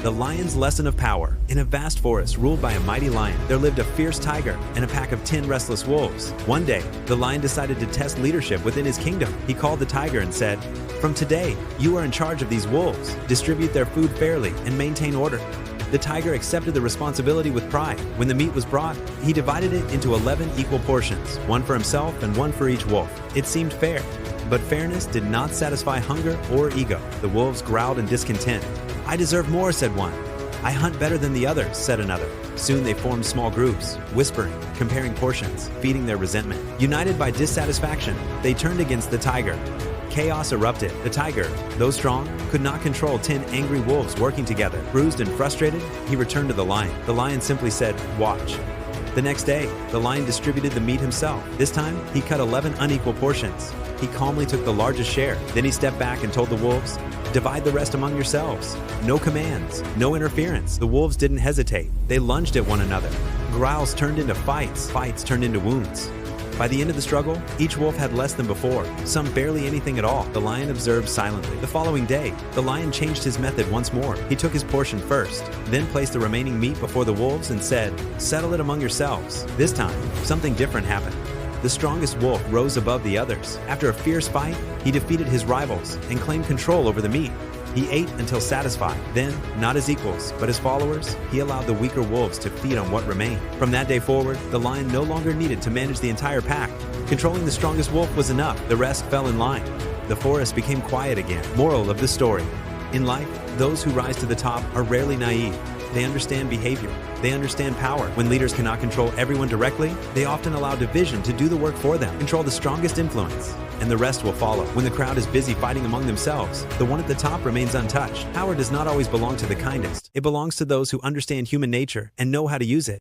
The Lion's Lesson of Power. In a vast forest ruled by a mighty lion, there lived a fierce tiger and a pack of 10 restless wolves. One day, the lion decided to test leadership within his kingdom. He called the tiger and said, "From today, you are in charge of these wolves. Distribute their food fairly and maintain order." The tiger accepted the responsibility with pride. When the meat was brought, he divided it into 11 equal portions, one for himself and one for each wolf. It seemed fair, but fairness did not satisfy hunger or ego. The wolves growled in discontent. "I deserve more," said one. "I hunt better than the others," said another. Soon they formed small groups, whispering, comparing portions, feeding their resentment. United by dissatisfaction, they turned against the tiger. Chaos erupted. The tiger, though strong, could not control 10 angry wolves working together. Bruised and frustrated, he returned to the lion. The lion simply said, "Watch." The next day, the lion distributed the meat himself. This time, he cut 11 unequal portions. He calmly took the largest share. Then he stepped back and told the wolves, "Divide the rest among yourselves." No commands, no interference. The wolves didn't hesitate. They lunged at one another. Growls turned into fights. Fights turned into wounds. By the end of the struggle, each wolf had less than before, some barely anything at all. The lion observed silently. The following day, the lion changed his method once more. He took his portion first, then placed the remaining meat before the wolves and said, "Settle it among yourselves." This time, something different happened. The strongest wolf rose above the others. After a fierce fight, he defeated his rivals and claimed control over the meat. He ate until satisfied. Then, not as equals, but as followers, he allowed the weaker wolves to feed on what remained. From that day forward, the lion no longer needed to manage the entire pack. Controlling the strongest wolf was enough. The rest fell in line. The forest became quiet again. Moral of the story: in life, those who rise to the top are rarely naive. They understand behavior. They understand power. When leaders cannot control everyone directly, they often allow division to do the work for them. Control the strongest influence, and the rest will follow. When the crowd is busy fighting among themselves, the one at the top remains untouched. Power does not always belong to the kindest. It belongs to those who understand human nature and know how to use it.